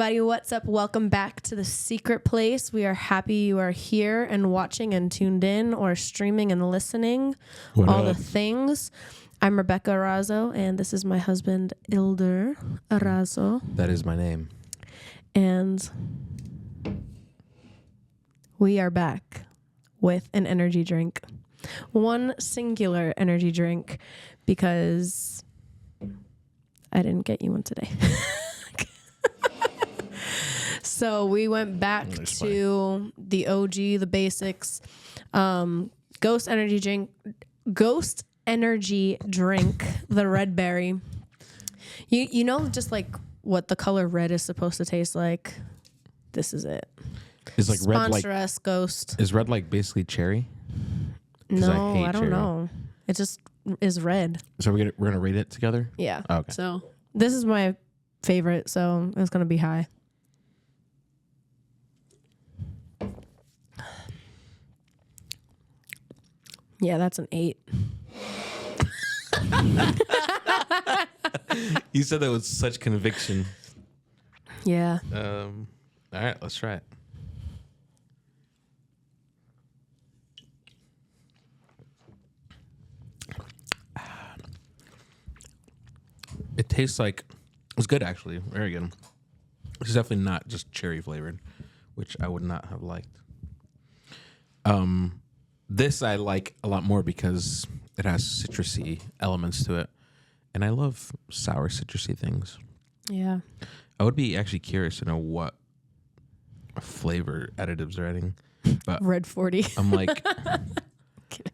everybody. What's up? Welcome back to The Secret Place. We are happy you are here and watching and tuned in or streaming and listening. What all up? the things. I'm Rebecca Arazo, and this is my husband, Ilder Arazo. That is my name. And we are back with an energy drink. One singular energy drink, because I didn't get you one today. So we went back to the OG, the basics. Ghost energy drink, the red berry. You know, just like what the color red is supposed to taste like. This is it. Is like red Sponsor us, Ghost. Is red like basically cherry? No, I don't know. It just is red. So we're gonna rate it together? Yeah. Oh, okay. So this is my favorite, so it's gonna be high. Yeah, that's an 8. You said that with such conviction. Yeah. All right, let's try it. It tastes like it's good, actually. Very good. It's definitely not just cherry flavored, which I would not have liked. This I like a lot more because it has citrusy elements to it, and I love sour citrusy things. Yeah. I would be actually curious to know what flavor additives are adding, but Red 40. I'm like Kidding.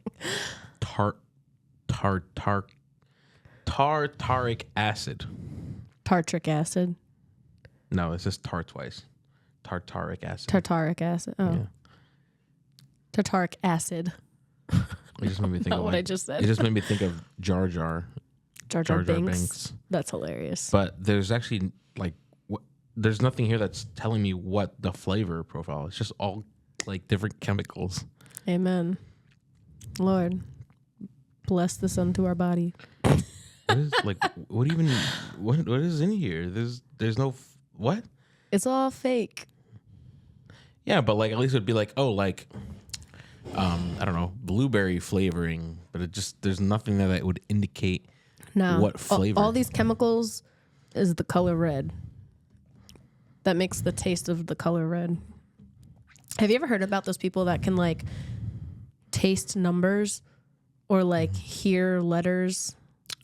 tartaric acid. Tartric acid. No, it's just tar twice. Tartaric acid. Tartaric acid. Oh. Yeah. Tartaric acid. It just made me think Not of what like, I just said. It just made me think of Jar Jar. Jar Jar Binks. That's hilarious. But there's actually like there's nothing here that's telling me what the flavor profile. It's just all like different chemicals. Amen. Lord, bless this unto our body. What is like what is in here? There's no what? It's all fake. Yeah, but like at least it would be like, oh, like I don't know, blueberry flavoring, but it just there's nothing there that would indicate what flavor. All these chemicals is the color red. That makes the taste of the color red. Have you ever heard about those people that can like taste numbers or like hear letters?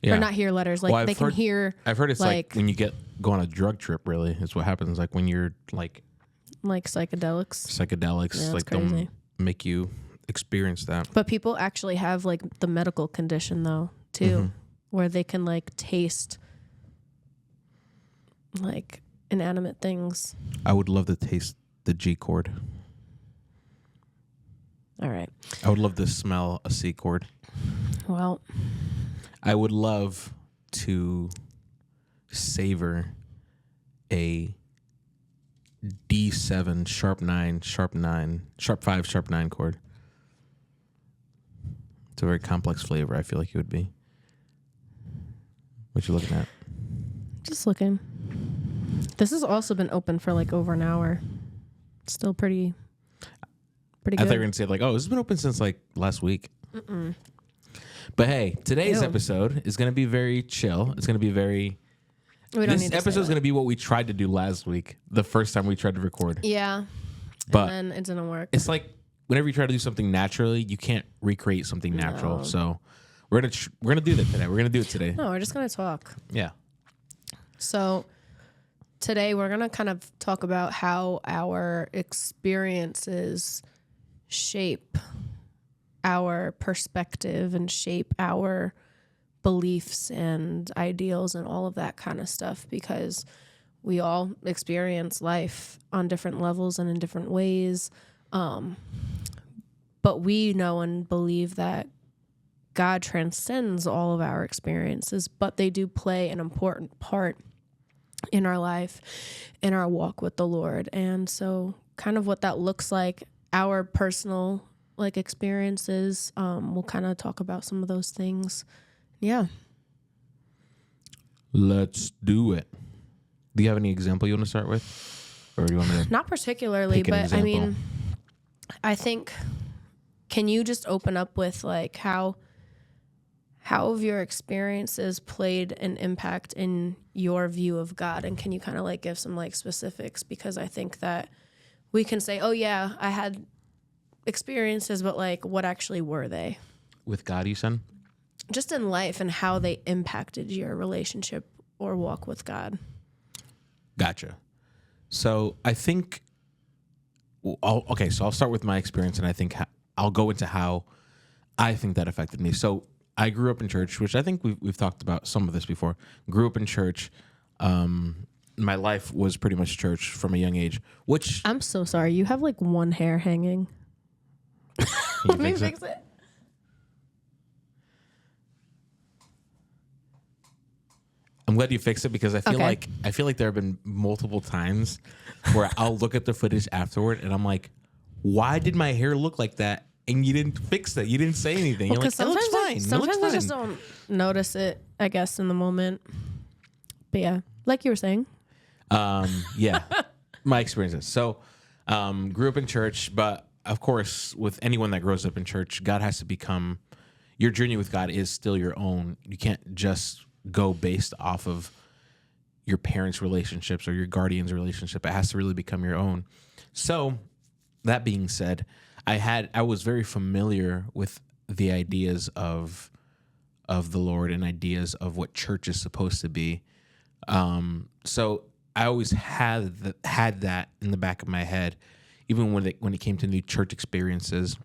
Yeah. Or not hear letters, like they can hear. I've heard it's like when you go on a drug trip. Really, is what happens. Like when you're like psychedelics. Yeah, like crazy. don't make you experience that. But people actually have like the medical condition though too, where they can like taste like inanimate things. I would love to taste the G chord. All right. I would love to smell a C chord. Well, I would love to savor a D7 sharp 9 sharp 5 sharp 9 chord. It's a very complex flavor. I feel like it would be. What you looking at? just looking. This has also been open for like over an hour. It's still pretty good. I thought you were going to say like, oh, this has been open since like last week. But hey, today's episode is going to be very chill. It's going to be very... This episode is going to be what we tried to do last week, the first time we tried to record. Yeah. But and then it didn't work. It's like whenever you try to do something naturally, you can't recreate something natural. So we're gonna do that today. We're gonna do it today. No, we're just gonna talk. Yeah. So today we're gonna kind of talk about how our experiences shape our perspective and shape our beliefs and ideals and all of that kind of stuff, because we all experience life on different levels and in different ways. But we know and believe that God transcends all of our experiences, but they do play an important part in our life, in our walk with the Lord. And so kind of what that looks like, our personal like experiences, we'll kind of talk about some of those things. Yeah. Let's do it. Do you have any example you want to start with? Or do you want to Not particularly, but I mean, I think, can you just open up with like how have your experiences played an impact in your view of God? And can you kind of like give some like specifics? Because I think that we can say, oh yeah, I had experiences, but like what actually were they? With God, you said? Just in life and how they impacted your relationship or walk with God. Gotcha. So I think, so I'll start with my experience, and I think I'll go into how I think that affected me. So I grew up in church, which I think we've talked about some of this before. Grew up in church. My life was pretty much church from a young age, which... I'm so sorry. You have like one hair hanging. Let me fix it. I'm glad you fixed it because I feel like there have been multiple times where I'll look at the footage afterward and I'm like, why did my hair look like that? And you didn't fix that. You didn't say anything. You're like, it looks fine. Sometimes I just don't notice it, I guess, in the moment. But yeah, like you were saying. Yeah, my experiences. So grew up in church, but of course, with anyone that grows up in church, God has to become, your journey with God is still your own. You can't just go based off of your parents' relationships or your guardian's relationship. It has to really become your own. So that being said, I was very familiar with the ideas of the Lord and ideas of what church is supposed to be. So I always had that in the back of my head. Even when it came to new church experiences,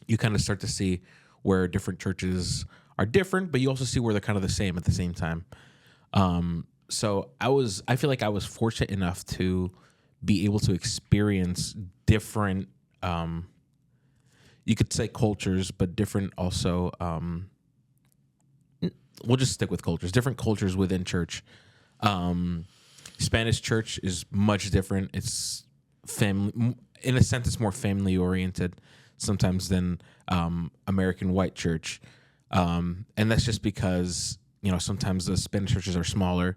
you kind of start to see where different churches are different, but you also see where they're kind of the same at the same time. So I feel like I was fortunate enough to be able to experience different, you could say cultures, but different also, we'll just stick with cultures, different cultures within church. Spanish church is much different. It's family, in a sense, it's more family oriented sometimes than American white church. And that's just because, sometimes the Spanish churches are smaller.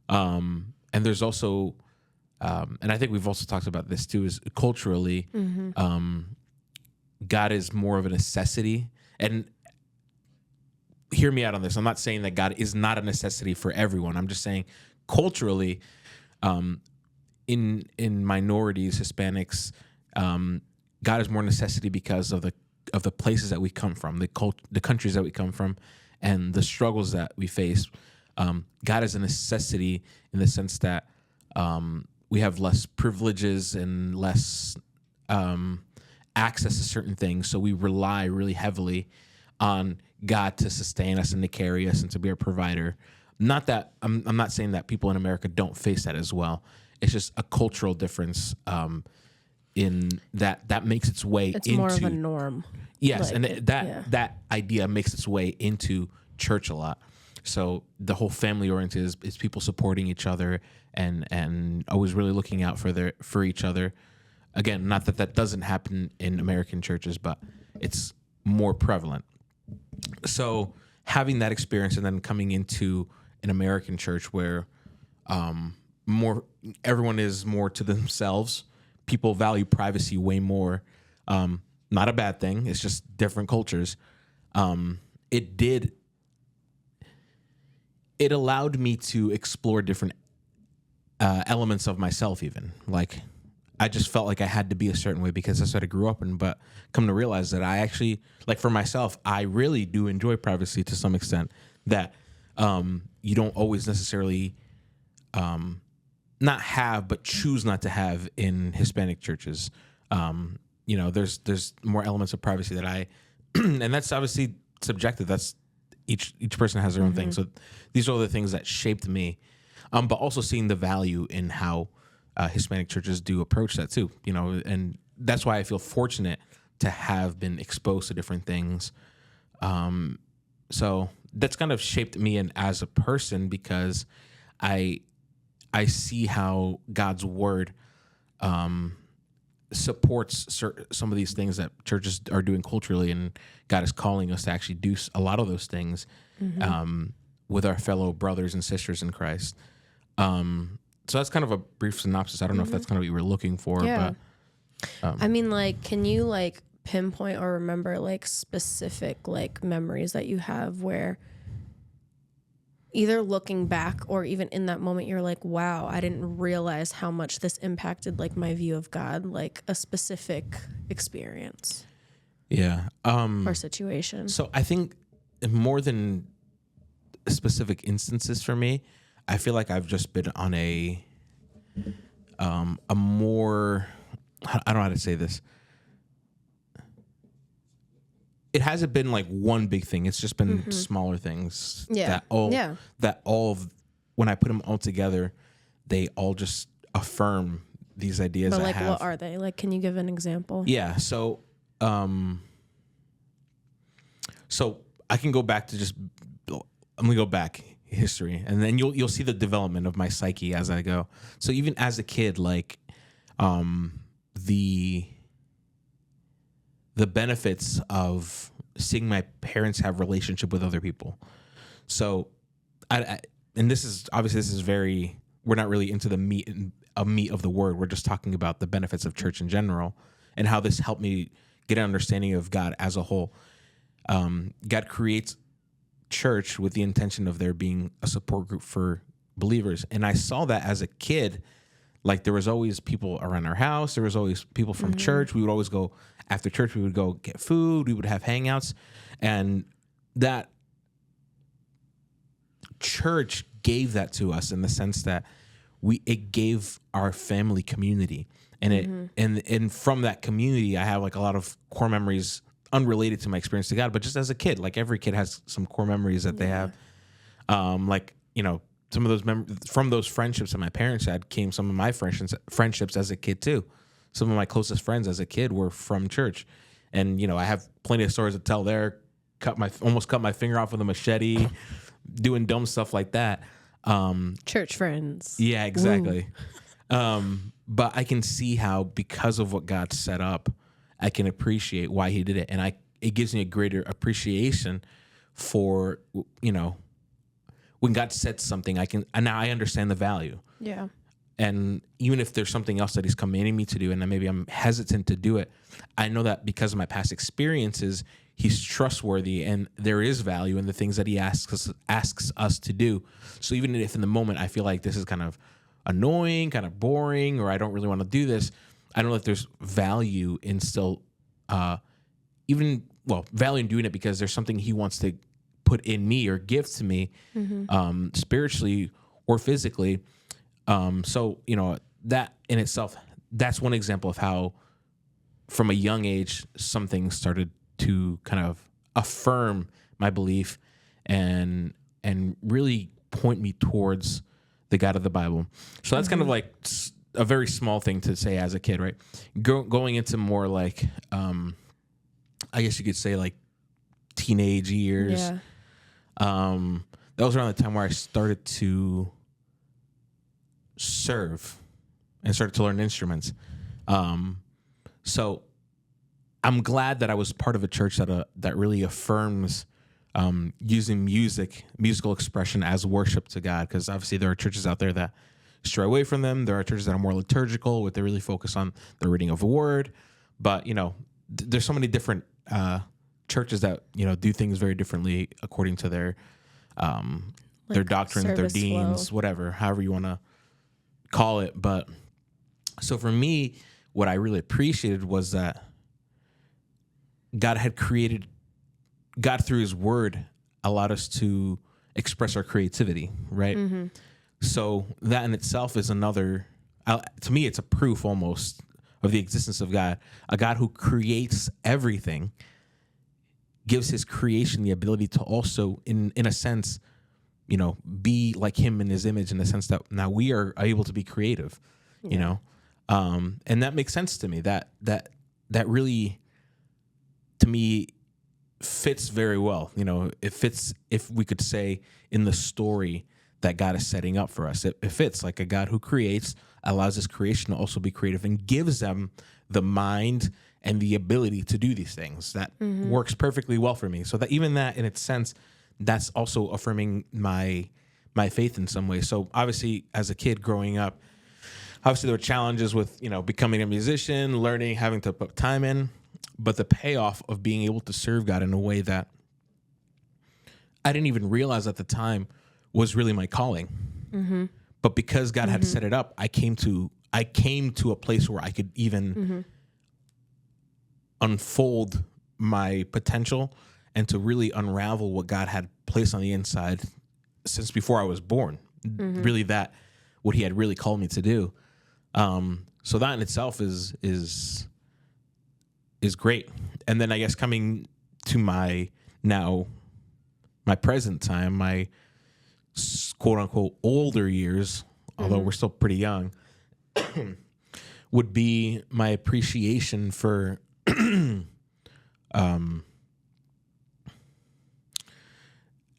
And there's also, and I think we've also talked about this too, is culturally, God is more of a necessity. And hear me out on this. I'm not saying that God is not a necessity for everyone. I'm just saying culturally, in minorities, Hispanics, God is more necessity because of the places that we come from, the countries that we come from, and the struggles that we face. God is a necessity in the sense that we have less privileges and less access to certain things, so we rely really heavily on God to sustain us and to carry us and to be our provider. Not that I'm not saying that people in America don't face that as well. It's just a cultural difference in that makes its way into... It's more of a norm. Yes, like and that idea makes its way into church a lot. So the whole family oriented is people supporting each other and always really looking out for each other. Again, not that doesn't happen in American churches, but it's more prevalent. So having that experience and then coming into an American church where everyone is more to themselves, people value privacy way more. Not a bad thing. It's just different cultures. It allowed me to explore different elements of myself even. Like, I just felt like I had to be a certain way because that's what I grew up in. But come to realize that I actually, like for myself, I really do enjoy privacy to some extent that you don't always necessarily not have, but choose not to have in Hispanic churches. There's more elements of privacy that and that's obviously subjective. That's each person has their own thing. So these are the things that shaped me. But also seeing the value in how Hispanic churches do approach that too, and that's why I feel fortunate to have been exposed to different things. So that's kind of shaped me as a person because I see how God's word supports some of these things that churches are doing culturally, and God is calling us to actually do a lot of those things with our fellow brothers and sisters in Christ. so that's kind of a brief synopsis. I don't know if that's kind of what you were looking for, Yeah. but I mean, like, can you like pinpoint or remember like specific like memories that you have where either looking back or even in that moment you're like, wow, I didn't realize how much this impacted like my view of God, like a specific experience yeah. or situation. So I think more than specific instances for me, I feel like I've just been on a more, I don't know how to say this. It hasn't been like one big thing. It's just been smaller things that all of, when I put them all together, they all just affirm these ideas. But I like, have. what are they? Like, can you give an example? Yeah. So I can go back to I'm gonna go back history, and then you'll see the development of my psyche as I go. So even as a kid, like the benefits of seeing my parents have relationship with other people. So and this is very, we're not really into the meat of the word. We're just talking about the benefits of church in general and how this helped me get an understanding of God as a whole. God creates church with the intention of there being a support group for believers. And I saw that as a kid. Like, there was always people around our house. There was always people from church. We would always go after church. We would go get food. We would have hangouts. And that church gave that to us in the sense that it gave our family community. And and from that community, I have like a lot of core memories unrelated to my experience to God, but just as a kid, like every kid has some core memories that they have. Like, you know, some of those from those friendships that my parents had came some of my friendships as a kid too. Some of my closest friends as a kid were from church, and you know, I have plenty of stories to tell there. Almost cut my finger off with a machete, doing dumb stuff like that. Church friends. Yeah, exactly. But I can see how, because of what God set up, I can appreciate why He did it, and it gives me a greater appreciation for, you know, when God sets something, now I understand the value. Yeah. And even if there's something else that He's commanding me to do, and maybe I'm hesitant to do it, I know that because of my past experiences, He's trustworthy, and there is value in the things that He asks us to do. So even if in the moment I feel like this is kind of annoying, kind of boring, or I don't really want to do this, I know that there's value in still, value in doing it, because there's something He wants to put in me or give to me, spiritually or physically. So, you know, that in itself, that's one example of how from a young age, some things started to kind of affirm my belief and really point me towards the God of the Bible. So that's kind of like a very small thing to say as a kid, right? Going into more like, I guess you could say like teenage years. Yeah. That was around the time where I started to serve and started to learn instruments. So I'm glad that I was part of a church that really affirms using musical expression as worship to God, because obviously there are churches out there that stray away from them. There are churches that are more liturgical, where they really focus on the reading of a word. But, you know, there's so many different churches that, you know, do things very differently according to their doctrine, their deans, whatever, however you want to call it. But so for me, what I really appreciated was that God through His word allowed us to express our creativity, right? So that in itself is another, to me, it's a proof almost of the existence of God. A God who creates everything gives His creation the ability to also, in a sense, you know, be like Him in His image, in the sense that now we are able to be creative, you know? And that makes sense to me. That really, to me, fits very well. You know, it fits, if we could say, in the story that God is setting up for us. It fits like a God who creates, allows His creation to also be creative, and gives them the mind and the ability to do these things. That works perfectly well for me. So that even that, in its sense, that's also affirming my my faith in some way. So obviously, as a kid growing up, obviously there were challenges with, becoming a musician, learning, having to put time in, but the payoff of being able to serve God in a way that I didn't even realize at the time was really my calling. Mm-hmm. But because God had set it up, I came to a place where I could even unfold my potential and to really unravel what God had placed on the inside since before I was born. Really, that what He had really called me to do. So that in itself is great. And then I guess coming to my present time, my quote unquote older years, although we're still pretty young, would be my appreciation for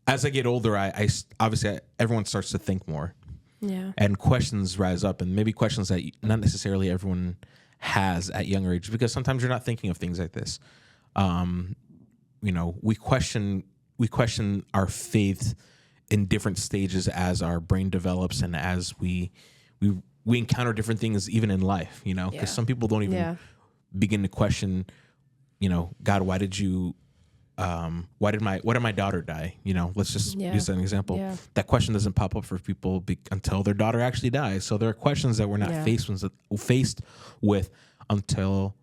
as I get older, I obviously everyone starts to think more. Yeah. And questions rise up, and maybe questions that not necessarily everyone has at younger age, because sometimes you're not thinking of things like this. We question our faith in different stages as our brain develops and as we encounter different things even in life, because some people don't even begin to question, God, why did my daughter die? Let's just use an example. Yeah. That question doesn't pop up for people until their daughter actually dies. So there are questions that we're not faced with until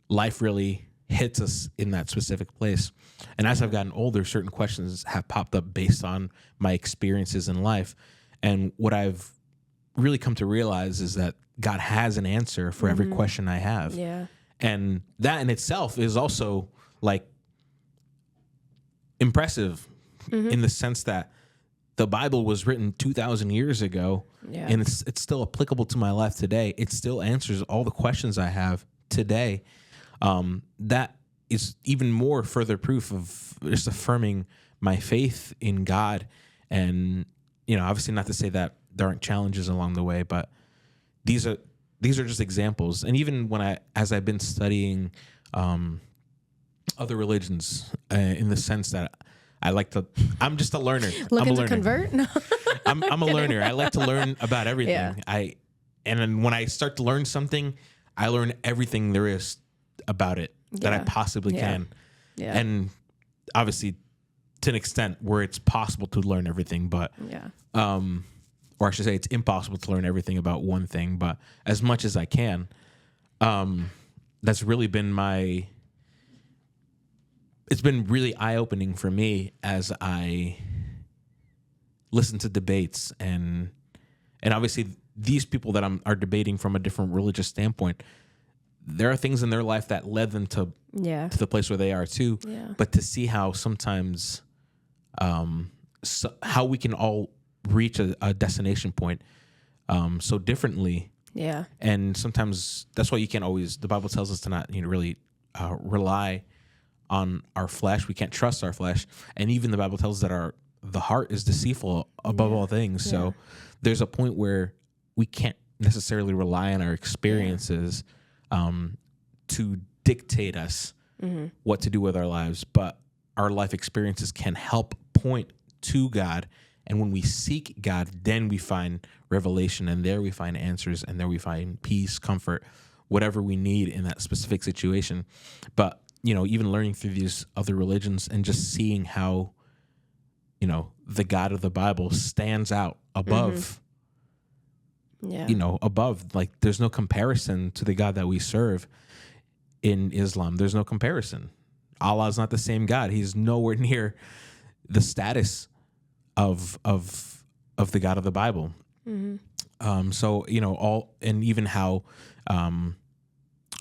life really hits us in that specific place. And as I've gotten older, certain questions have popped up based on my experiences in life. And what I've really come to realize is that God has an answer for every question I have. Yeah. And that in itself is also like impressive in the sense that the Bible was written 2,000 years ago, and it's still applicable to my life today. It still answers all the questions I have today. That is even more further proof of just affirming my faith in God. And, obviously not to say that there aren't challenges along the way, but these are just examples. And even as I've been studying other religions, in the sense that I'm just a learner. Looking to convert? No. I'm a learner. I like to learn about everything. Yeah. And then when I start to learn something, I learn everything there is about it that I possibly can. Yeah. And obviously to an extent where it's possible to learn everything, but or I should say it's impossible to learn everything about one thing, but as much as I can, that's really been it's been really eye-opening for me as I listen to debates and obviously these people that are debating from a different religious standpoint, there are things in their life that led them to the place where they are too. Yeah. But to see how sometimes how we can all reach a destination point so differently. Yeah. And sometimes that's why you can't always, the Bible tells us to not really rely on our flesh. We can't trust our flesh. And even the Bible tells us that the heart is deceitful above all things. Yeah. So there's a point where we can't necessarily rely on our experiences to dictate us what to do with our lives, but our life experiences can help point to God. And when we seek God, then we find revelation, and there we find answers, and there we find peace, comfort, whatever we need in that specific situation. But, even learning through these other religions and just seeing how, the God of the Bible stands out above, above, like there's no comparison to the God that we serve in Islam. There's no comparison. Allah is not the same God. He's nowhere near the status of the God of the Bible. So, and even how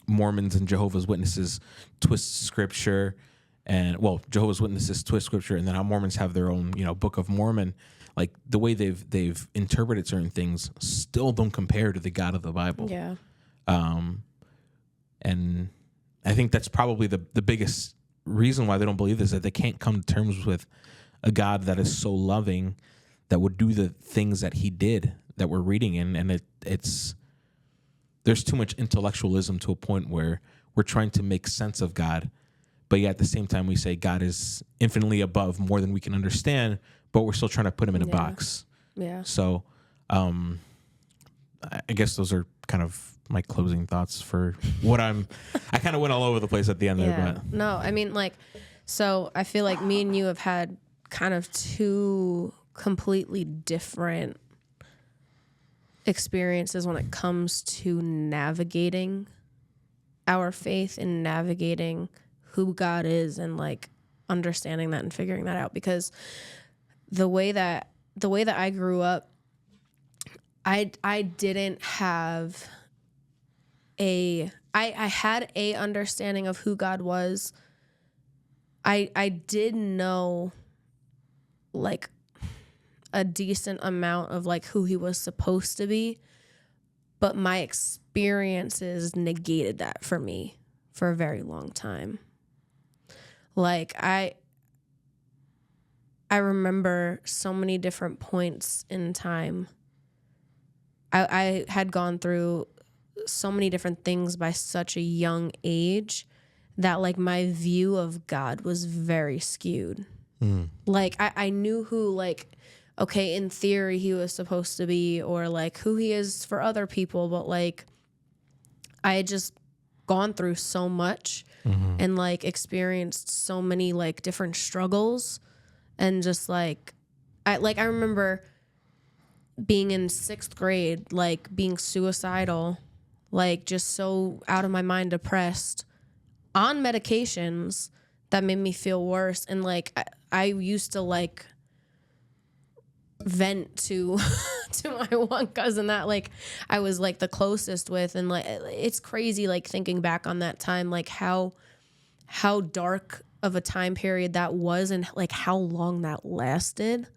Mormons and Jehovah's Witnesses twist scripture, and Jehovah's Witnesses twist scripture, and then how Mormons have their own, Book of Mormon. Like the way they've interpreted certain things still don't compare to the God of the Bible. Yeah. And I think that's probably the biggest reason why they don't believe this, that they can't come to terms with a God that is so loving, that would do the things that he did that we're reading in. And it's there's too much intellectualism to a point where we're trying to make sense of God, but yet at the same time we say God is infinitely above more than we can understand, but we're still trying to put him in a box. Yeah. So, I guess those are kind of my closing thoughts for what I kind of went all over the place at the end there, but no, I mean, like, so I feel like me and you have had kind of two completely different experiences when it comes to navigating our faith and navigating who God is and like understanding that and figuring that out. Because the way that I grew up, I didn't have I had a understanding of who God was. I did know like a decent amount of like who he was supposed to be, but my experiences negated that for me for a very long time. Like I remember so many different points in time. I had gone through so many different things by such a young age that like my view of God was very skewed. Like I knew who, like, okay, in theory he was supposed to be, or like who he is for other people, but like I had just gone through so much and like experienced so many like different struggles, and just like I remember being in 6th grade, like being suicidal, like just so out of my mind, depressed, on medications that made me feel worse. And like I used to like vent to to my one cousin that like I was like the closest with, and like it's crazy like thinking back on that time, like how dark of a time period that was and like how long that lasted.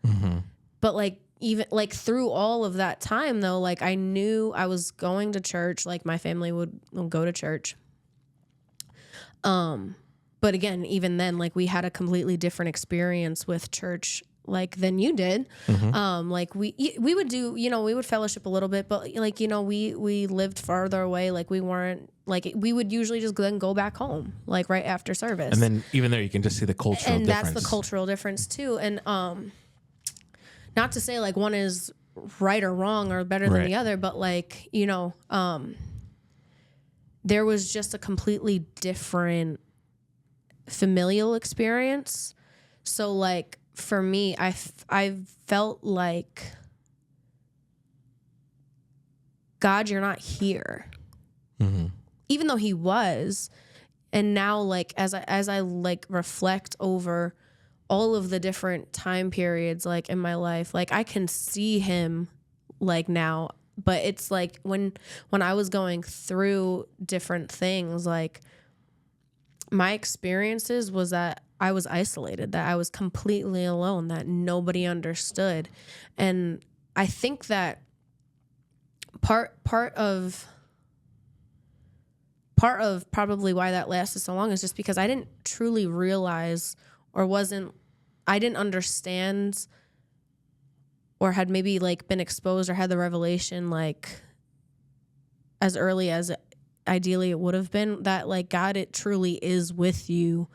But like even like through all of that time though, like I knew I was going to church, like my family would go to church. But again, even then, like we had a completely different experience with church, like than you did. Like we would do, you know, we would fellowship a little bit, but like, you know, we lived farther away. Like we weren't like, we would usually just then go back home, like right after service. And then even there, you can just see the cultural difference. And that's the cultural difference too. And, not to say like one is right or wrong or better than the other, but like, you know, there was just a completely different familial experience. So like for me, I felt like, God, you're not here, even though he was. And now like as I like reflect over all of the different time periods like in my life, like I can see him like now, but it's like when I was going through different things, like my experiences was that I was isolated, that I was completely alone, that nobody understood. And I think that part of probably why that lasted so long is just because I didn't truly realize, or I didn't understand, or had maybe like been exposed or had the revelation like as early as ideally it would have been, that like God, it truly is with you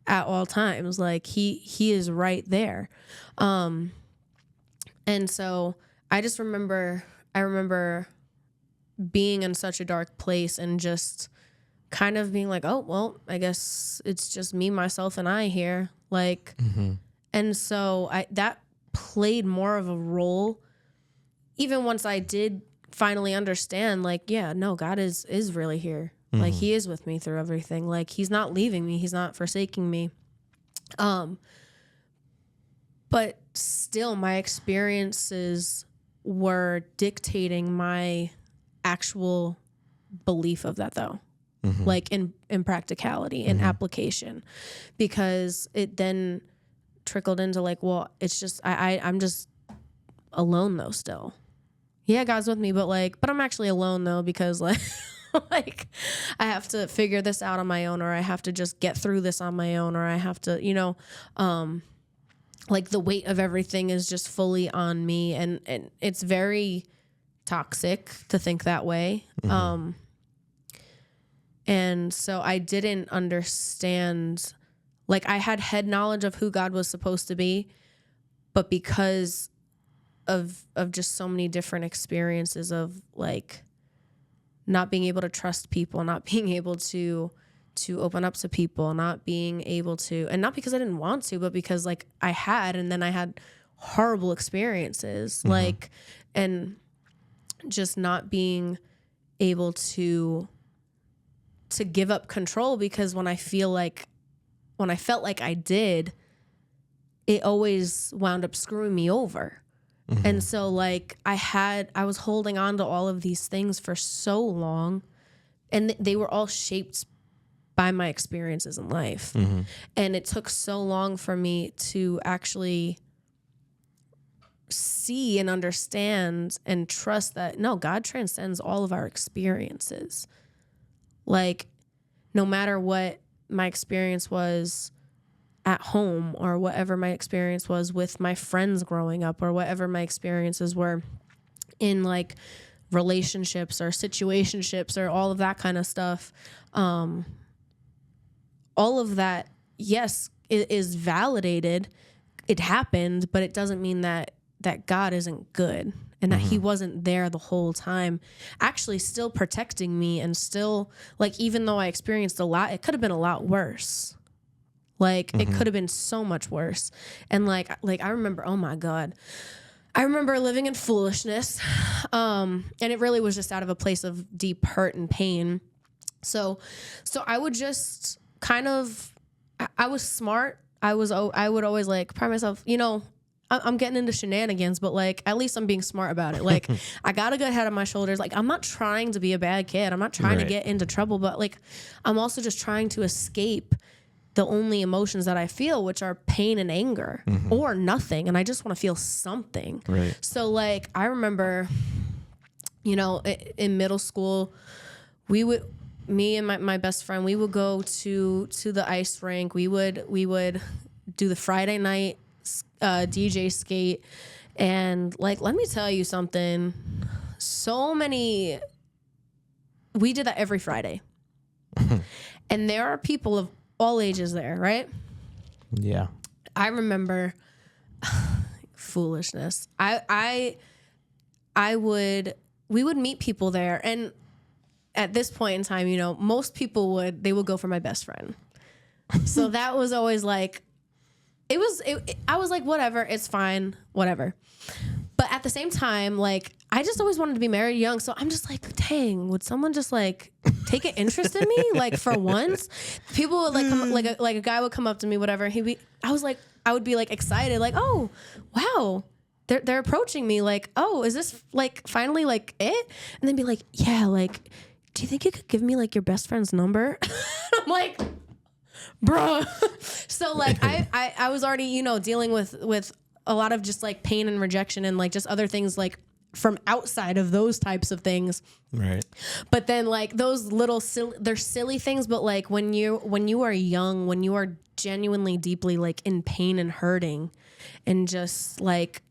at all times. Like he is right there. And so I just remember being in such a dark place and just kind of being like, oh, well, I guess it's just me, myself, and I here. Like, and so that played more of a role, even once I did finally understand, like, yeah, no, God is really here. Like he is with me through everything. Like he's not leaving me. He's not forsaking me. But still my experiences were dictating my actual belief of that though. Like in practicality and application, because it then trickled into like, well, it's just, I'm just alone though still. Yeah, God's with me, but I'm actually alone though, because like, like I have to figure this out on my own, or I have to just get through this on my own, or I have to, you know, like the weight of everything is just fully on me. And it's very toxic to think that way. And so I didn't understand, like I had head knowledge of who God was supposed to be, but because of just so many different experiences of like not being able to trust people, not being able to open up to people, not being able to, and not because I didn't want to, but because like I had, and then I had horrible experiences, like, and just not being able to give up control, because when I felt like I did, it always wound up screwing me over. And so like I was holding on to all of these things for so long, and they were all shaped by my experiences in life. And it took so long for me to actually see and understand and trust that no, God transcends all of our experiences. Like, no matter what my experience was at home, or whatever my experience was with my friends growing up, or whatever my experiences were in like relationships or situationships or all of that kind of stuff, all of that, yes, it is validated. It happened, but it doesn't mean that God isn't good, and that he wasn't there the whole time, actually still protecting me, and still, like, even though I experienced a lot, it could have been a lot worse. Like, it could have been so much worse. And like I remember, oh my God, I remember living in foolishness. And it really was just out of a place of deep hurt and pain. So I would just kind of, I was smart. I would always like pride myself, you know, I'm getting into shenanigans, but like, at least I'm being smart about it. Like, I got a good head on my shoulders. Like, I'm not trying to be a bad kid. I'm not trying to get into trouble, but like, I'm also just trying to escape the only emotions that I feel, which are pain and anger, or nothing. And I just want to feel something. Right. So like, I remember, you know, in middle school, me and my best friend, we would go to the ice rink. We would do the Friday night DJ skate. And like, let me tell you something. We did that every Friday. And there are people of all ages there, right? Yeah. I remember foolishness. We would meet people there, and at this point in time, you know, most people would go for my best friend. So that was always like, I was like, whatever, it's fine, whatever. But at the same time, like, I just always wanted to be married young. So I'm just like, dang, would someone just like take an interest in me? Like, for once, people would like come, like a guy would come up to me, whatever. I would be like excited, like, oh, wow, they're approaching me. Like, oh, is this like finally like it? And then be like, yeah, like, do you think you could give me like your best friend's number? I'm like, bro. So like, I was already, you know, dealing with a lot of just like pain and rejection and like just other things like from outside of those types of things. Right. But then like those little they're silly things, but like when you are young, when you are genuinely deeply like in pain and hurting and just like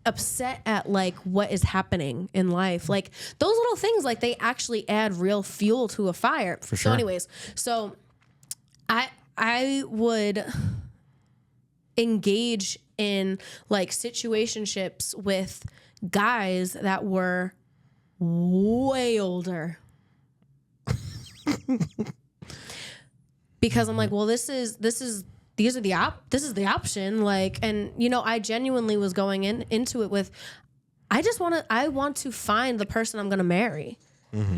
upset at like what is happening in life, like those little things, like they actually add real fuel to a fire. For sure. So anyways, so I would engage in like situationships with guys that were way older. Because I'm like, well, this is the option. Like, and you know, I genuinely was going into it with, I want to find the person I'm going to marry.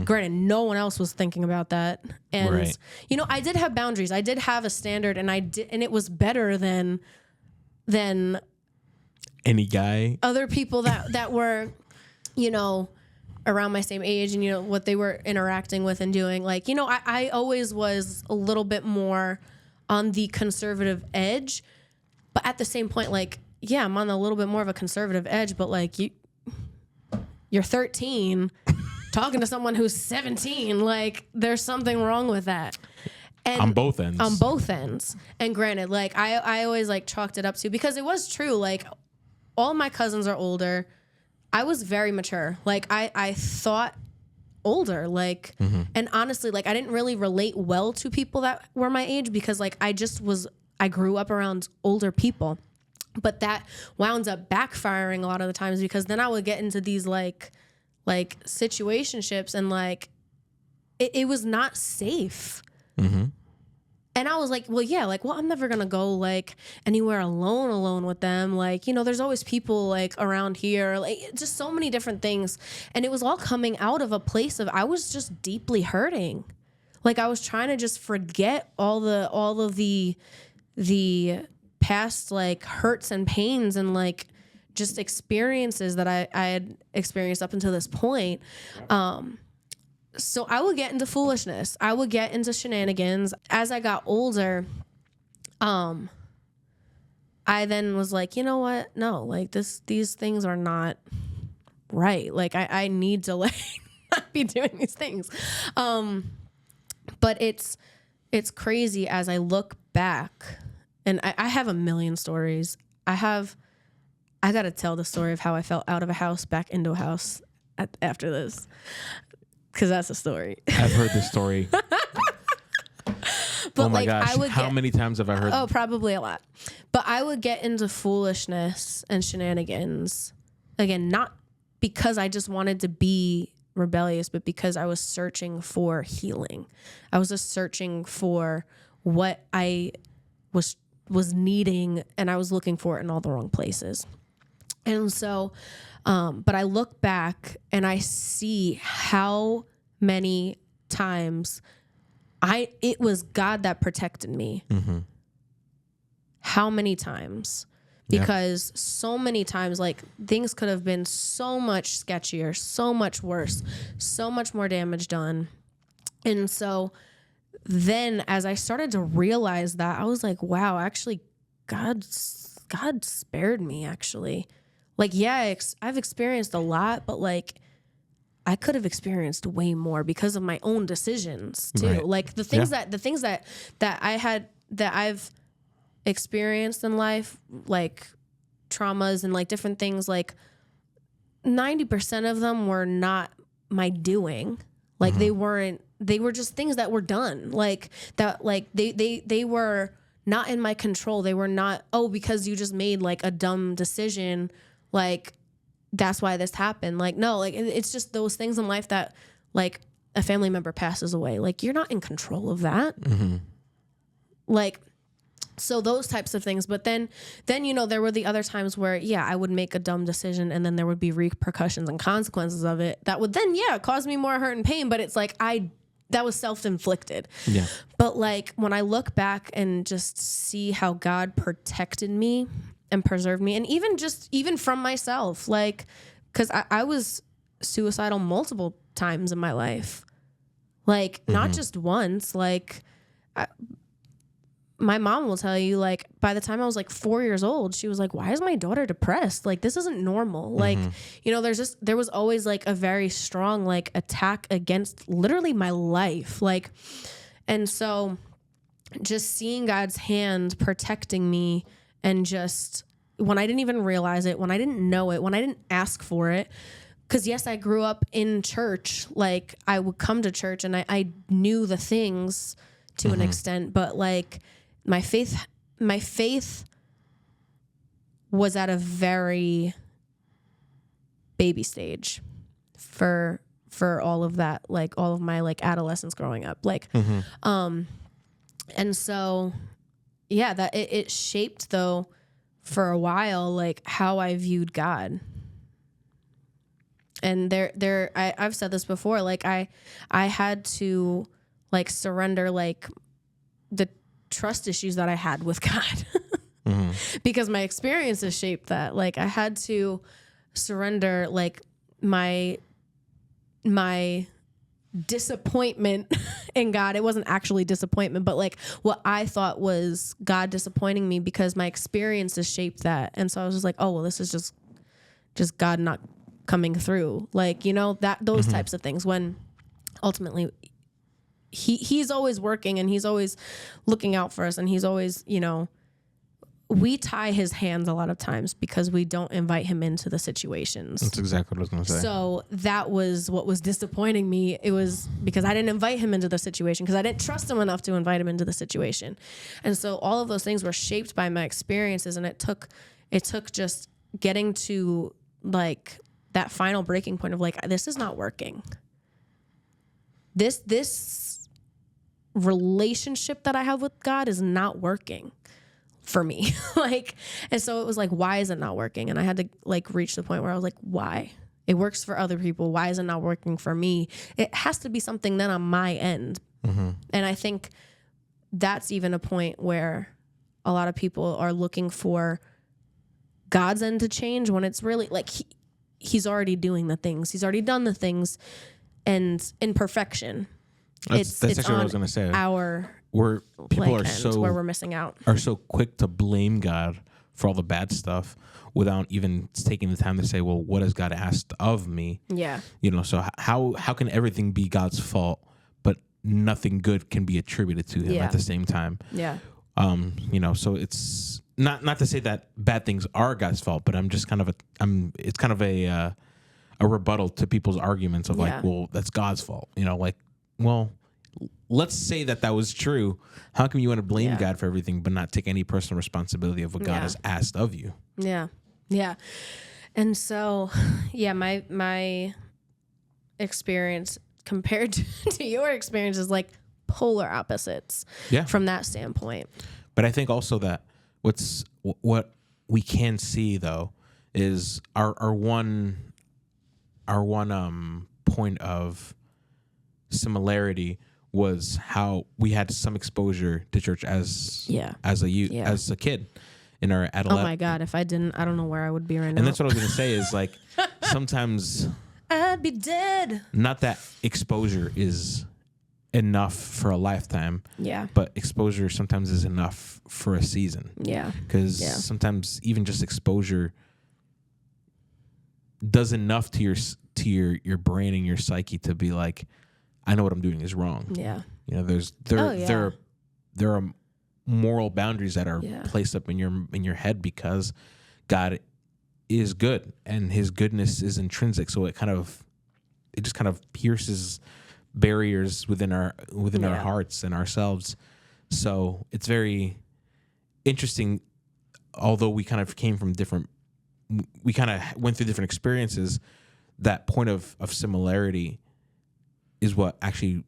Granted, no one else was thinking about that. And, you know, I did have boundaries. I did have a standard, and it was better than any guy, other people that were, you know, around my same age, and you know what they were interacting with and doing. Like, you know, I always was a little bit more on the conservative edge, but at the same point, like, yeah, I'm on a little bit more of a conservative edge, but like you're 13 talking to someone who's 17, like there's something wrong with that. And on both ends. And granted, like I always like chalked it up to, because it was true. Like, all my cousins are older. I was very mature. Like I thought older, like, and honestly, like I didn't really relate well to people that were my age, because like I grew up around older people. But that wound up backfiring a lot of the times, because then I would get into these like situationships, and like it was not safe. Mm-hmm. And I was like, well, yeah, like, well, I'm never going to go like anywhere alone with them. Like, you know, there's always people like around here, like just so many different things. And it was all coming out of a place of, I was just deeply hurting. Like I was trying to just forget all of the past like hurts and pains and like just experiences that I had experienced up until this point. So I would get into foolishness. I would get into shenanigans. As I got older, I then was like, you know what? No, like these things are not right. Like I need to like not be doing these things. But it's crazy as I look back, and I have a million stories. I got to tell the story of how I felt out of a house back into a house after this. Because that's a story. I've heard this story. But oh my like, gosh. How many times have I heard? Oh, probably a lot. But I would get into foolishness and shenanigans. Again, not because I just wanted to be rebellious, but because I was searching for healing. I was just searching for what I was needing, and I was looking for it in all the wrong places. And so, but I look back and I see how many times it was God that protected me. Mm-hmm. How many times? Because so many times, like, things could have been so much sketchier, so much worse, so much more damage done. And so then as I started to realize that, I was like, wow, actually, God spared me, actually. Like, yeah, I've experienced a lot, but like I could have experienced way more because of my own decisions too. Right. Like the things that I've experienced in life, like traumas and like different things, like 90% of them were not my doing. Like they were just things that were done. Like that, like they were not in my control. They were not, because you just made like a dumb decision, like that's why this happened. Like, no, like it's just those things in life that like a family member passes away. Like you're not in control of that. Mm-hmm. Like, so those types of things. But then, you know, there were the other times where, I would make a dumb decision and then there would be repercussions and consequences of it that would then, cause me more hurt and pain. But it's like, that was self-inflicted. Yeah. But like when I look back and just see how God protected me and preserved me, and even from myself, like, cause I was suicidal multiple times in my life, like not just once, like my mom will tell you, like, by the time I was like 4 years old, she was like, why is my daughter depressed? Like, this isn't normal. Like, you know, there was always like a very strong, like, attack against literally my life. Like, and so just seeing God's hand protecting me, and just when I didn't even realize it, when I didn't know it, when I didn't ask for it, because yes, I grew up in church. Like I would come to church and I knew the things to an extent, but like, my faith was at a very baby stage for all of that, like all of my like adolescence growing up, like, and so, that it shaped though for a while, like how I viewed God. And I've said this before, like I had to like surrender like the trust issues that I had with God because my experiences shaped that. Like I had to surrender like my disappointment in God. It wasn't actually disappointment, but like what I thought was God disappointing me, because my experiences shaped that. And so I was just like, oh, well, this is just God not coming through. Like, you know, those types of things, when ultimately he's always working and he's always looking out for us, and he's always, you know, we tie his hands a lot of times because we don't invite him into the situations. That's exactly what I was going to say. So that was what was disappointing me. It was because I didn't invite him into the situation, because I didn't trust him enough to invite him into the situation. And so all of those things were shaped by my experiences, and it took it took just getting to like that final breaking point of like, this is not working. This relationship that I have with God is not working for me. Like, and so it was like, why is it not working? And I had to like reach the point where I was like, why? It works for other people. Why is it not working for me? It has to be something then on my end. Mm-hmm. And I think that's even a point where a lot of people are looking for God's end to change when it's really like he's already doing the things. He's already done the things, and in perfection. That's actually what I was going to say. Where people like, are where we're missing out. Are so quick to blame God for all the bad stuff without even taking the time to say, well, what has God asked of me? Yeah. You know, so how can everything be God's fault, but nothing good can be attributed to him at the same time? Yeah. You know, so it's not to say that bad things are God's fault, but it's kind of a rebuttal to people's arguments of like, well, that's God's fault. You know, like, well, let's say that was true. How come you want to blame God for everything, but not take any personal responsibility of what God has asked of you? Yeah. Yeah. And so, my experience compared to your experience is like polar opposites from that standpoint. But I think also that what we can see though is our one point of similarity was how we had some exposure to church as a kid in our adolescence. Oh my God, if I didn't, I don't know where I would be right now. And that's what I was going to say is like sometimes I'd be dead. Not that exposure is enough for a lifetime. Yeah. But exposure sometimes is enough for a season. Yeah. Because sometimes even just exposure does enough to your brain and your psyche to be like, I know what I'm doing is wrong. Yeah. You know, there are moral boundaries that are placed up in your head because God is good and his goodness is intrinsic. So it just kind of pierces barriers within our hearts and ourselves. So it's very interesting, although we kind of went through different experiences, that point of similarity is what actually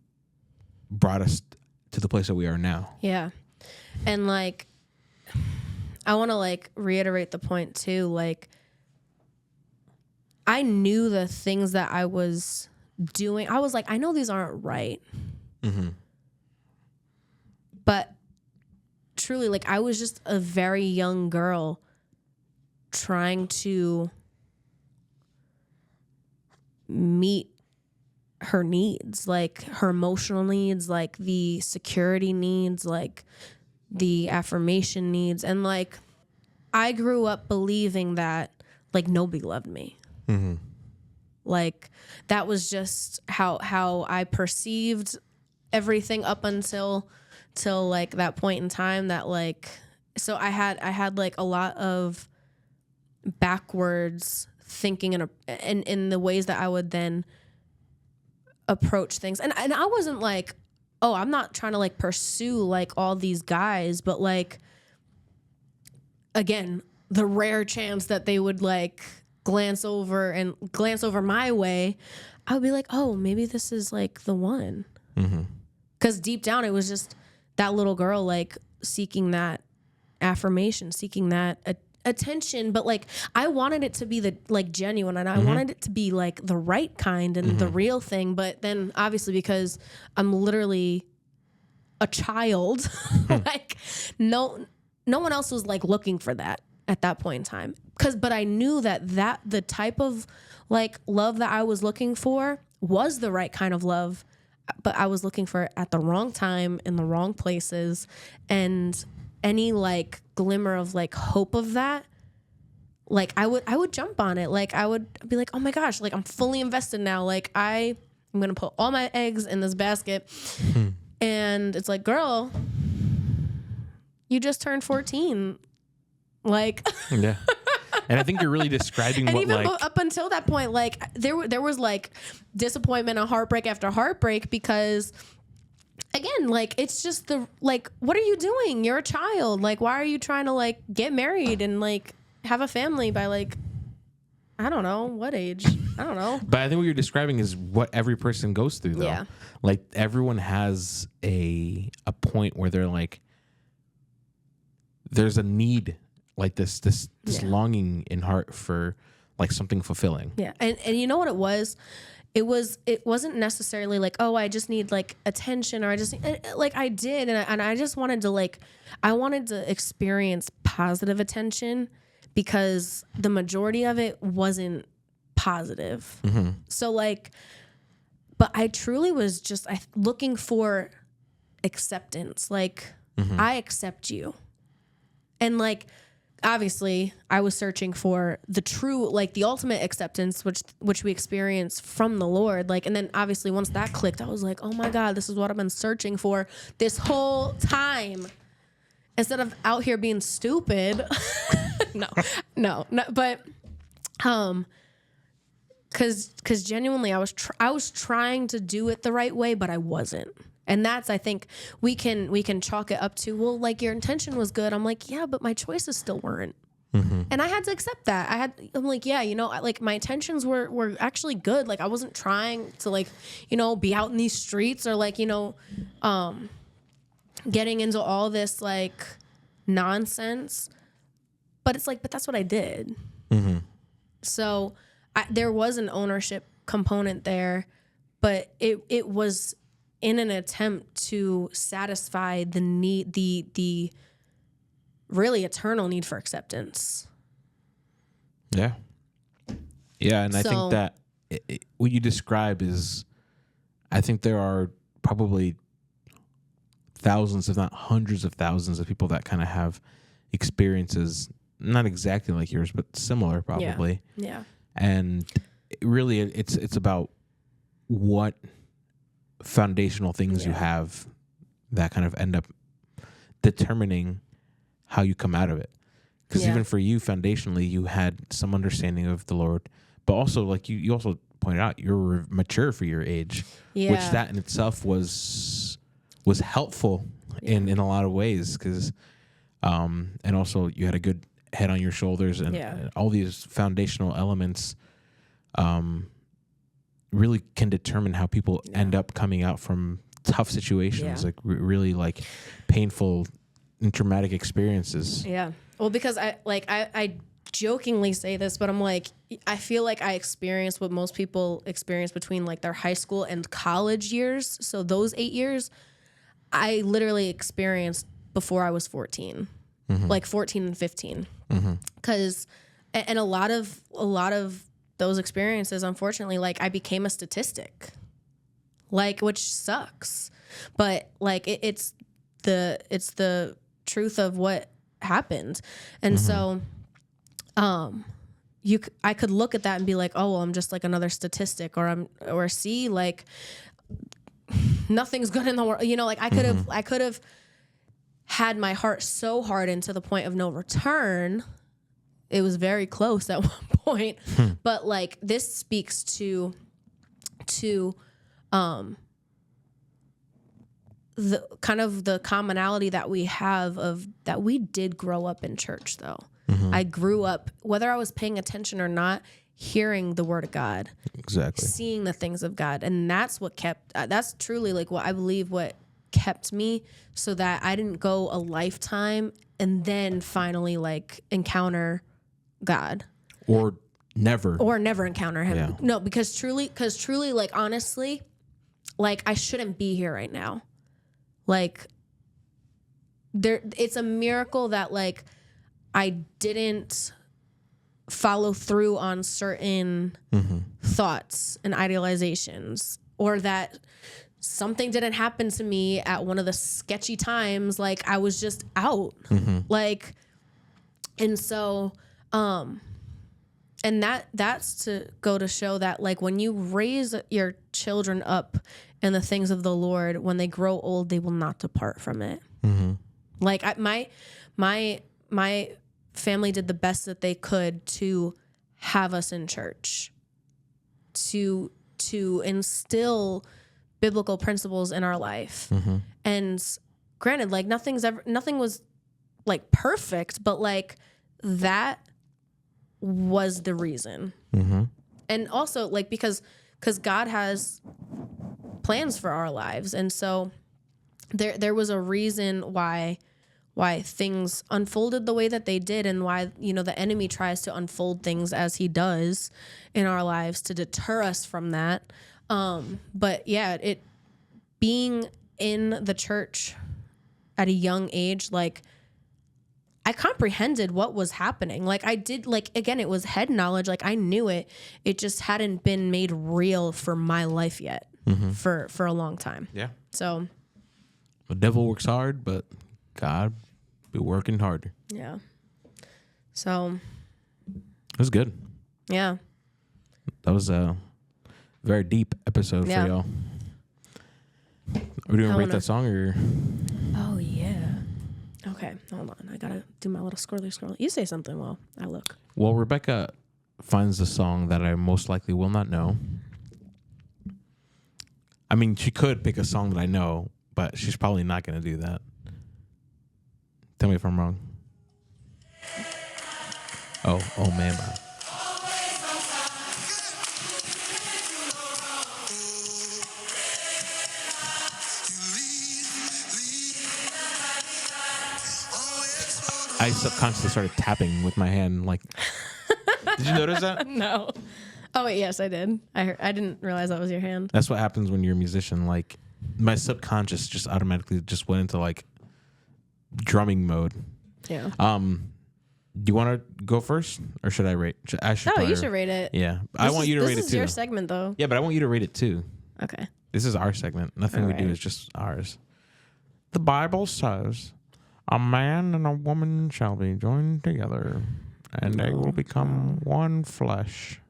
brought us to the place that we are now. Yeah. And like, I want to like reiterate the point too. Like, I knew the things that I was doing. I was like, I know these aren't right. Mm-hmm. But truly, like, I was just a very young girl trying to meet her needs, like her emotional needs, like the security needs, like the affirmation needs. And like, I grew up believing that like nobody loved me. Mm-hmm. Like that was just how I perceived everything up until like that point in time that like, so I had like a lot of backwards thinking in the ways that I would then approach things. And I wasn't like, oh, I'm not trying to like pursue like all these guys, but like, again, the rare chance that they would like glance over my way, I would be like, oh, maybe this is like the one. Mm-hmm. 'Cause deep down it was just that little girl like seeking that affirmation, seeking that attention, but like I wanted it to be the like genuine, and I wanted it to be like the right kind and the real thing. But then obviously because I'm literally a child, like no one else was like looking for that at that point in time. But I knew that the type of like love that I was looking for was the right kind of love, but I was looking for it at the wrong time in the wrong places. And any like glimmer of like hope of that, like I would jump on it. Like I would be like, oh my gosh, like I'm fully invested now. Like I'm going to put all my eggs in this basket. And it's like, girl, you just turned 14. Like, yeah. And I think you're really describing and what even like up until that point, like there was like disappointment and heartbreak after heartbreak because again, like it's just what are you doing? You're a child. Like, why are you trying to like get married and like have a family by like, I don't know what age. I don't know. But I think what you're describing is what every person goes through, though. Yeah. Like everyone has a point where they're like, there's a need, like this longing in heart for like something fulfilling. Yeah. And you know what it was? It wasn't necessarily like, oh, I just need like attention, or I just like I did. And I just wanted to like, I wanted to experience positive attention, because the majority of it wasn't positive. Mm-hmm. So like, but I truly was just looking for acceptance. Like, mm-hmm. I accept you. And like, obviously I was searching for the true, like the ultimate acceptance, which we experience from the Lord. Like, and then obviously once that clicked, I was like, oh my God, this is what I've been searching for this whole time, instead of out here being stupid. No, but, cause genuinely I was trying to do it the right way, but I wasn't. And that's, I think we can chalk it up to, well, like your intention was good. I'm like, yeah, but my choices still weren't. Mm-hmm. And I had to accept that. I'm like, yeah, like my intentions were actually good. Like I wasn't trying to like, be out in these streets, or like, getting into all this like nonsense. But it's like, but that's what I did. Mm-hmm. So there was an ownership component there, but it was in an attempt to satisfy the need, the really eternal need for acceptance. Yeah. Yeah. And I think that what you describe is, I think there are probably thousands, if not hundreds of thousands of people that kind of have experiences, not exactly like yours, but similar probably. Yeah. And really it's about what foundational things you have that kind of end up determining how you come out of it. Because even for you, foundationally, you had some understanding of the Lord, but also like you also pointed out, you're mature for your age, which that in itself was helpful in a lot of ways. Because and also you had a good head on your shoulders, and all these foundational elements really can determine how people end up coming out from tough situations, like really like painful and traumatic experiences. Yeah. Well, because I jokingly say this, but I'm like, I feel like I experienced what most people experience between like their high school and college years. So those 8 years, I literally experienced before I was 14, like 14 and 15. Because, and a lot of those experiences, unfortunately, like I became a statistic, like, which sucks, but like it's the truth of what happened. And so, I could look at that and be like, oh, well, I'm just like another statistic, or see, like nothing's good in the world. Like I could have had my heart so hardened to the point of no return. It was very close at one point, but like this speaks to the kind of the commonality that we have of that we did grow up in church though. I grew up, whether I was paying attention or not, hearing the word of God, exactly, seeing the things of God. And that's what that's truly like what I believe what kept me, so that I didn't go a lifetime and then finally like encounter God, or never encounter him. Yeah. No, because truly, like honestly, like I shouldn't be here right now. Like it's a miracle that like I didn't follow through on certain thoughts and idealizations, or that something didn't happen to me at one of the sketchy times. Like I was just out, like, and so, and that's to go to show that like when you raise your children up in the things of the Lord, when they grow old, they will not depart from it. Like my family did the best that they could to have us in church, to instill biblical principles in our life. And granted, like nothing was like perfect, but like that was the reason. And also, like, because God has plans for our lives. And so there was a reason why things unfolded the way that they did, and why, you know, the enemy tries to unfold things as he does in our lives to deter us from that. But yeah, being in the church at a young age, like, I comprehended what was happening. Like, I did, like, again, it was head knowledge. Like, I knew it. It just hadn't been made real for my life yet for a long time. Yeah. So The devil works hard, but God be working harder. yeah. So It was good. yeah. That was a very deep episode for y'all. Are we doing rate that song or? Oh yeah. Okay, hold on. I gotta do my little scroll. You say something while I look. Well, Rebecca finds the song that I most likely will not know. I mean, she could pick a song that I know, but she's probably not going to do that. Tell me if I'm wrong. Oh man. I subconsciously started tapping with my hand. Like, did you notice that? No. Oh wait, yes, I did. I didn't realize that was your hand. That's what happens when you're a musician. Like, my subconscious just automatically just went into like drumming mode. Yeah. Do you want to go first, or should I rate? You should rate it. Yeah, I want you to rate it too. This is your segment, though. Yeah, but I want you to rate it too. Okay. This is our segment. Nothing we do is just ours. The Bible says, "A man and a woman shall be joined together, and they will become one flesh."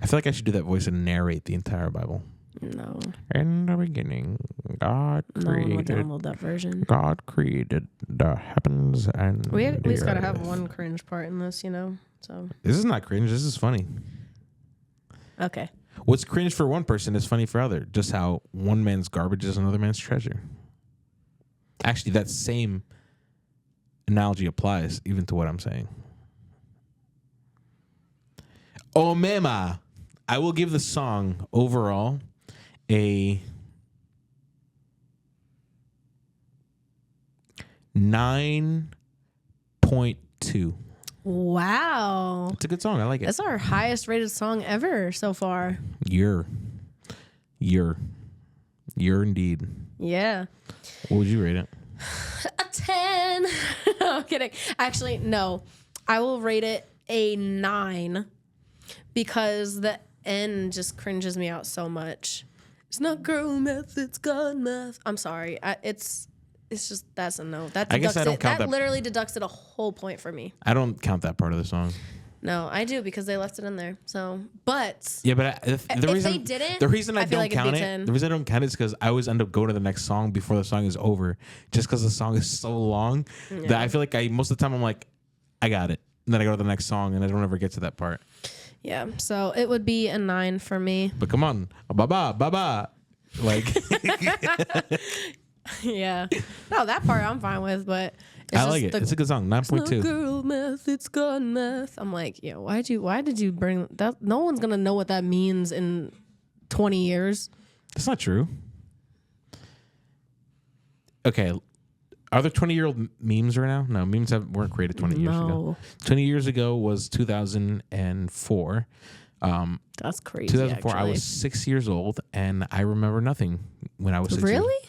I feel like I should do that voice and narrate the entire Bible. No. In the beginning, God created. No one would download that version. God created the heavens and we at the least earth. gotta have one cringe part in this, you know. So This is not cringe. This is funny. okay. What's cringe for one person is funny for other. Just how one man's garbage is another man's treasure. Actually, that same analogy applies even to what I'm saying. Oh, mama. I will give the song overall a 9.2. Wow. It's a good song. I like it. That's our highest rated song ever so far. You're indeed. Yeah. What would you rate it? A 10. No, I'm kidding. Actually, no. I will rate it a 9 because the end just cringes me out so much. It's not girl math, it's God math. I'm sorry. It's just, that's a no. That I guess I don't count that that. literally deducted a whole point for me. I don't count that part of the song. No, I do because they left it in there. So, but Yeah, but the reason they didn't, the reason I I feel don't like it'd count be it, 10. the reason I don't count it is because I always end up going to the next song before the song is over, just because the song is so long that I feel like most of the time I'm like, I got it, and then I go to the next song and I don't ever get to that part. Yeah, so it would be a 9 for me. But come on, ba like Yeah, no, that part I'm fine with, but I like it. It's a good song. 9.2. Girl math, it's God math. I'm like, yeah, why did you bring that? No one's gonna know what that means in 20 years. That's not true. Okay, are there 20-year-old memes right now? No, memes weren't created 20 years ago. 20 years ago was 2004. That's crazy. 2004, actually. I was 6 years old, and I remember nothing when I was 6 years old. Really?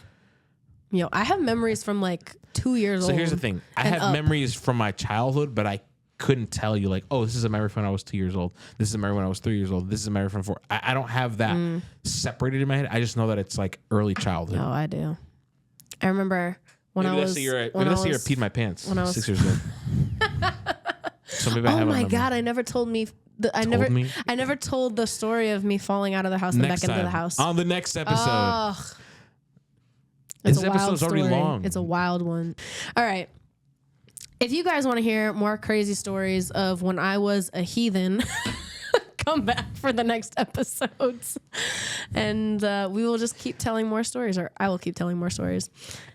Yo, I have memories from like 2 years old. So here's the thing. I have memories from my childhood, but I couldn't tell you like, oh, this is a memory from when I was 2 years old. This is a memory when I was 3 years old. This is a memory from 4. I don't have that separated in my head. I just know that it's like early childhood. Oh, I do. I remember when maybe I was... Maybe that's the year I peed my pants when I was 6 years old. So maybe I have oh my God, I never told me... I never told the story of me falling out of the house and back into the house. On the next episode. Ugh. This episode's already long. It's a wild one. All right. If you guys want to hear more crazy stories of when I was a heathen, come back for the next episodes. And we will just keep telling more stories, or I will keep telling more stories.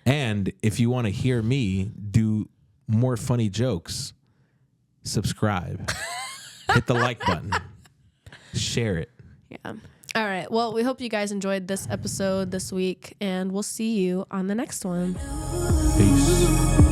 And if you want to hear me do more funny jokes, subscribe, hit the like button, share it. Yeah. All right. Well, we hope you guys enjoyed this episode this week, and we'll see you on the next one. Peace.